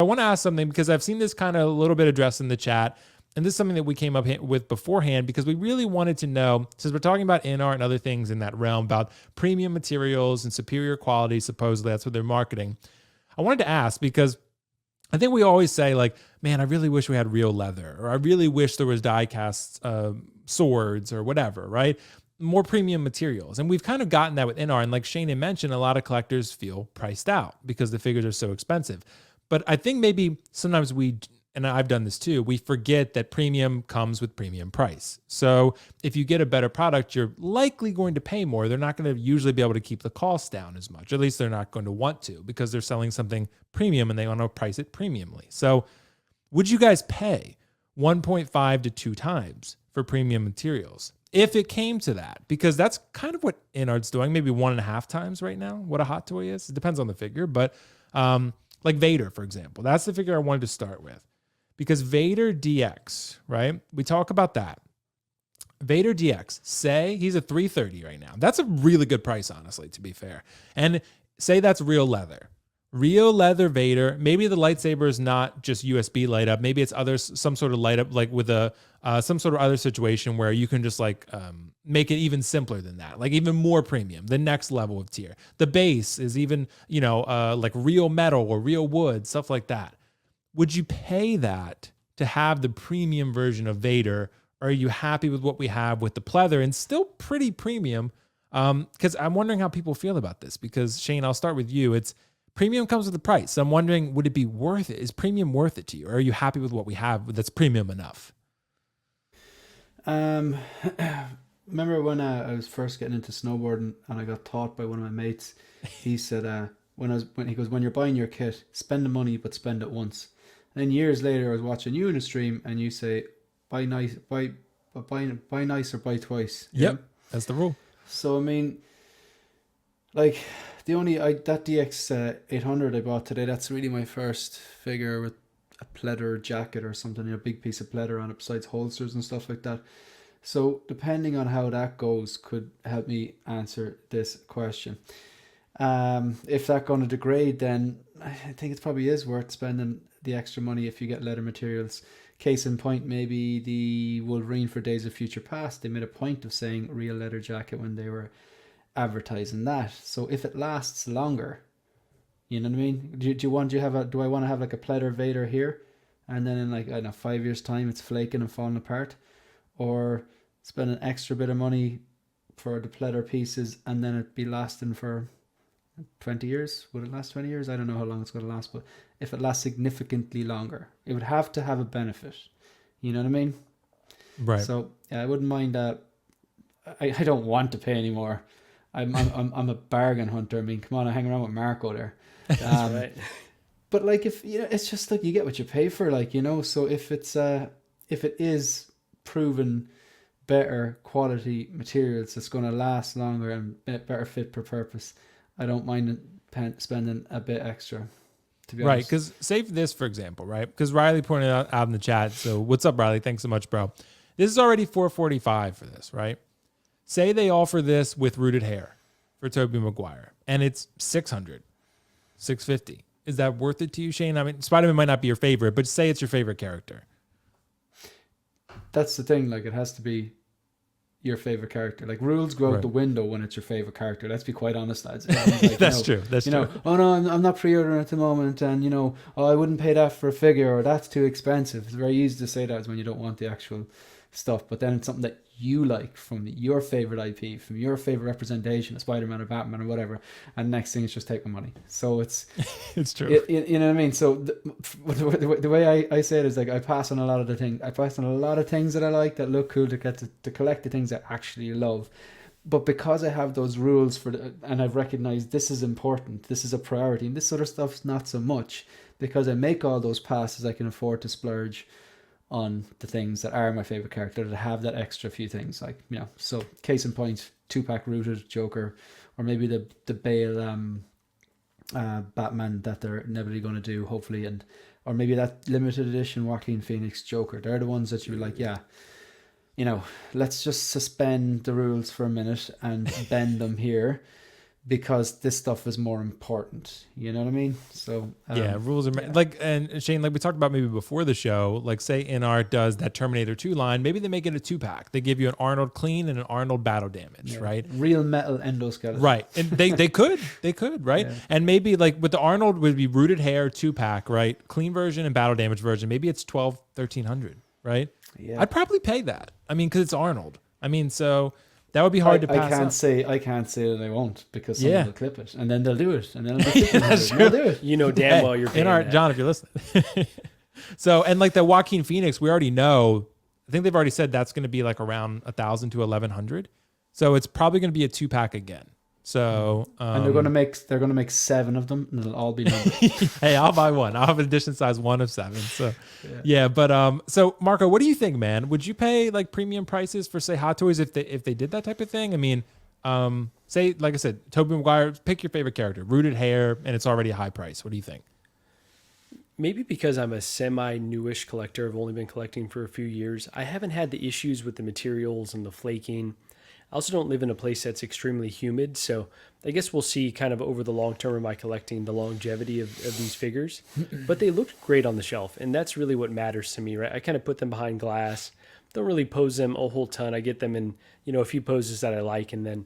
I want to ask something because I've seen this kind of a little bit addressed in the chat. And this is something that we came up with beforehand because we really wanted to know, since we're talking about NR and other things in that realm about premium materials and superior quality, supposedly that's what they're marketing. I wanted to ask because I think we always say like, man, I really wish we had real leather, or I really wish there was die cast swords or whatever, right? More premium materials. And we've kind of gotten that with NR. And like Shane had mentioned, a lot of collectors feel priced out because the figures are so expensive. But I think maybe sometimes and I've done this too, we forget that premium comes with premium price. So if you get a better product, you're likely going to pay more. They're not going to usually be able to keep the cost down as much. At least they're not going to want to because they're selling something premium and they want to price it premiumly. So would you guys pay 1.5 to 2 times for premium materials if it came to that? Because that's kind of what Inard's doing, maybe 1.5 times right now, what a hot toy is. It depends on the figure, but like Vader, for example, that's the figure I wanted to start with. Because Vader DX, right? We talk about that. Vader DX, say he's a 330 right now. That's a really good price, honestly, to be fair. And say that's real leather. Real leather Vader. Maybe the lightsaber is not just USB light up. Maybe it's some sort of light up, like with some sort of other situation where you can just like make it even simpler than that, like even more premium, the next level of tier. The base is even, like real metal or real wood, stuff like that. Would you pay that to have the premium version of Vader? Or are you happy with what we have with the pleather and still pretty premium? Because I'm wondering how people feel about this. Because Shane, I'll start with you. It's premium comes with the price. So I'm wondering, would it be worth it? Is premium worth it to you? Or are you happy with what we have that's premium enough? Remember when I was first getting into snowboarding and I got taught by one of my mates. He said, when you're buying your kit, spend the money but spend it once. And then years later, I was watching you in a stream, and you say, "Buy nice, buy nice or buy twice." Yep, that's the rule. So I mean, like that DX 800 I bought today. That's really my first figure with a pleather jacket or something, a big piece of pleather on it, besides holsters and stuff like that. So depending on how that goes, could help me answer this question. If that's going to degrade, then I think it probably is worth spending the extra money if you get leather materials. Case in point, maybe the Wolverine for Days of Future Past, they made a point of saying real leather jacket when they were advertising that. So if it lasts longer, you know what I mean? Do I want to have like a pleather Vader here, and then in like, I don't know, 5 years time it's flaking and falling apart, or spend an extra bit of money for the pleather pieces and then it be lasting for 20 years? Would it last 20 years? I don't know how long it's going to last, but if it lasts significantly longer, it would have to have a benefit. You know what I mean? Right. So yeah, I wouldn't mind that. I don't want to pay anymore. I'm a bargain hunter. I mean, come on, I hang around with Marco there. That's right. But like, if it's just like you get what you pay for, like, So if it is proven better quality materials that's going to last longer and better fit per purpose, I don't mind spending a bit extra, to be honest. Right, because say for this, for example, right? Because Riley pointed out in the chat. So what's up, Riley? Thanks so much, bro. This is already $445 for this, right? Say they offer this with rooted hair for Tobey Maguire, and it's $600, $650. Is that worth it to you, Shane? I mean, Spider-Man might not be your favorite, but say it's your favorite character. That's the thing. Like, it has to be your favorite character. Like, rules go out the window when it's your favorite character. Let's be quite honest, lads. Like, That's true. That's true. Oh no, I'm not pre-ordering at the moment, and oh, I wouldn't pay that for a figure, or that's too expensive. It's very easy to say that when you don't want the actual stuff, but then it's something that you like from your favorite IP, from your favorite representation of Spider-Man or Batman or whatever, and next thing is just take my money. So it's it's true. You know what I mean? So the way I say it is, like, I pass on a lot of things that I like, that look cool, to collect the things I actually love. But because I have those rules and I've recognized this is important, this is a priority, and this sort of stuff's not so much, because I make all those passes, I can afford to splurge on the things that are my favorite character, that have that extra few things, like, so case in point, 2-pack rooted Joker, or maybe the Bale Batman that they're inevitably going to do, hopefully, or maybe that limited edition Joaquin Phoenix Joker. They're the ones that you're like, let's just suspend the rules for a minute and bend them here, because this stuff is more important. You know what I mean? So Yeah, rules are like, and Shane, like we talked about maybe before the show, like say InArt does that Terminator 2 line, maybe they make it a 2-pack. They give you an Arnold clean and an Arnold battle damage, right? Real metal endoskeleton. Right. And they could, right? Yeah. And maybe like with the Arnold would be rooted hair 2-pack, right? Clean version and battle damage version. Maybe it's 1300, right? Yeah. I'd probably pay that. I mean, because it's Arnold. I mean, so that would be hard to pass up. I can't say that I won't, because someone will clip it and then they'll do it and then it'll be That's they'll do it. You know damn well you're paying that. John, if you're listening. So, and like the Joaquin Phoenix, we already know, I think they've already said that's going to be like around 1,000 to 1,100. So it's probably going to be a 2-pack again. So, and they're going to make 7 of them and it'll all be numbered. Hey, I'll buy one. I'll have an edition size 1 of 7. So yeah, but so Marco, what do you think, man? Would you pay like premium prices for say Hot Toys if they did that type of thing? I mean, say, like I said, Tobey Maguire, pick your favorite character, rooted hair, and it's already a high price. What do you think? Maybe because I'm a semi-newish collector, I've only been collecting for a few years, I haven't had the issues with the materials and the flaking. I also don't live in a place that's extremely humid, so I guess we'll see kind of over the long term of my collecting the longevity of these figures. But they looked great on the shelf, and that's really what matters to me, right? I kind of put them behind glass, don't really pose them a whole ton. I get them in, a few poses that I like, and then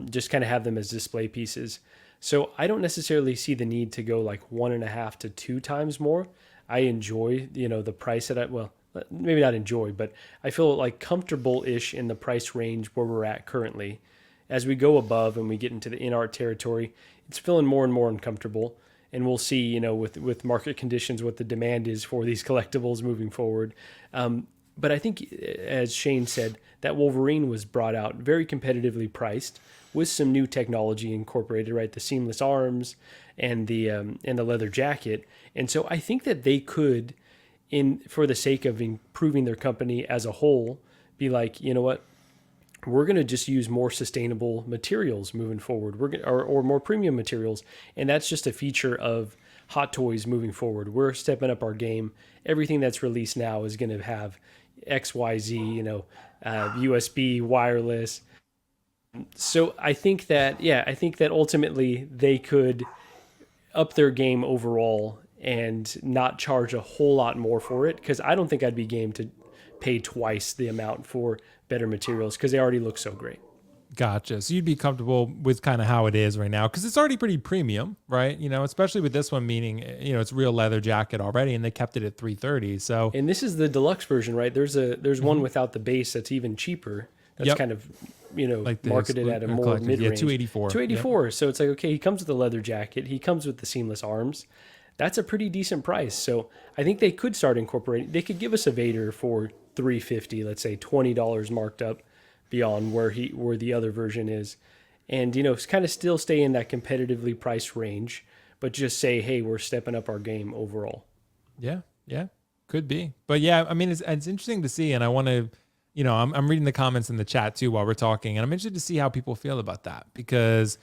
just kind of have them as display pieces. So I don't necessarily see the need to go like 1.5 to 2 times more. I enjoy, the price that maybe not enjoy, but I feel like comfortable-ish in the price range where we're at currently. As we go above and we get into the InArt territory, it's feeling more and more uncomfortable. And we'll see, with market conditions, what the demand is for these collectibles moving forward. But I think, as Shane said, that Wolverine was brought out very competitively priced with some new technology incorporated, right? The seamless arms and the leather jacket. And so I think that they could, for the sake of improving their company as a whole, be like, you know what, we're going to just use more sustainable materials moving forward. Or more premium materials. And that's just a feature of Hot Toys moving forward. We're stepping up our game. Everything that's released now is going to have XYZ, USB, wireless. So I think that ultimately they could up their game overall and not charge a whole lot more for it, because I don't think I'd be game to pay twice the amount for better materials because they already look so great. Gotcha. So you'd be comfortable with kind of how it is right now because it's already pretty premium, right? Especially with this one, meaning, it's real leather jacket already, and they kept it at $330. So, and this is the deluxe version, right? There's one without the base that's even cheaper. That's kind of, like marketed at a more mid-range. Yeah, 284. 284. Yep. So it's like, okay, he comes with the leather jacket. He comes with the seamless arms. That's a pretty decent price. So I think they could start incorporating. They could give us a Vader for $350, let's say $20 marked up beyond where the other version is, and kind of still stay in that competitively priced range, but just say, hey, we're stepping up our game overall. Yeah, could be. But yeah, I mean, it's interesting to see, and I want to, I'm reading the comments in the chat too while we're talking, and I'm interested to see how people feel about that, because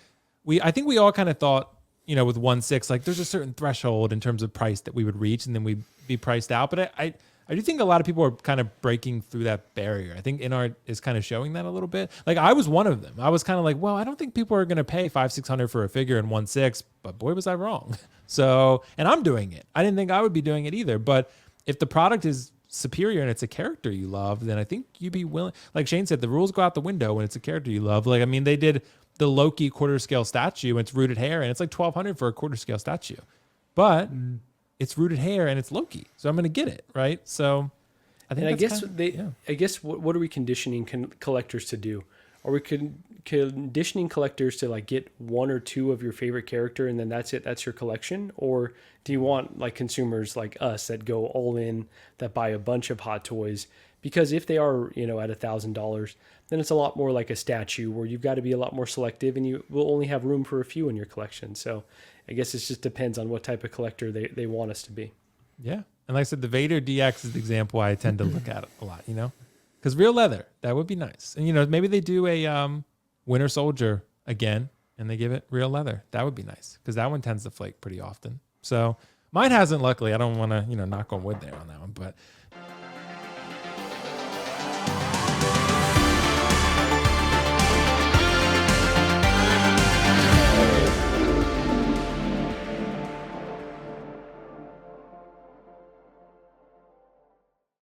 I think we all kind of thought, with 1.6, like there's a certain threshold in terms of price that we would reach, and then we'd be priced out. But I do think a lot of people are kind of breaking through that barrier. I think InArt is kind of showing that a little bit. Like I was one of them. I was kind of like, well, I don't think people are going to pay $500-600 for a figure in 1.6, but boy, was I wrong. So, and I'm doing it. I didn't think I would be doing it either. But if the product is superior and it's a character you love, then I think you'd be willing. Like Shane said, the rules go out the window when it's a character you love. Like, I mean, they did the Loki quarter scale statue, and it's rooted hair, and it's like $1,200 for a quarter scale statue. But it's rooted hair and it's Loki, so I'm going to get it, right? So I think. And I guess what are we conditioning collectors to do? Are we conditioning collectors to like get 1 or 2 of your favorite character and then that's it? That's your collection, or do you want like consumers like us that go all in, that buy a bunch of Hot Toys? Because if they are, at $1,000, then it's a lot more like a statue where you've got to be a lot more selective, and you will only have room for a few in your collection. So I guess it just depends on what type of collector they want us to be. Yeah. And like I said, the Vader DX is the example I tend to look at a lot, because real leather, that would be nice. And, maybe they do a Winter Soldier again and they give it real leather. That would be nice because that one tends to flake pretty often. So mine hasn't, luckily. I don't want to, knock on wood there on that one. But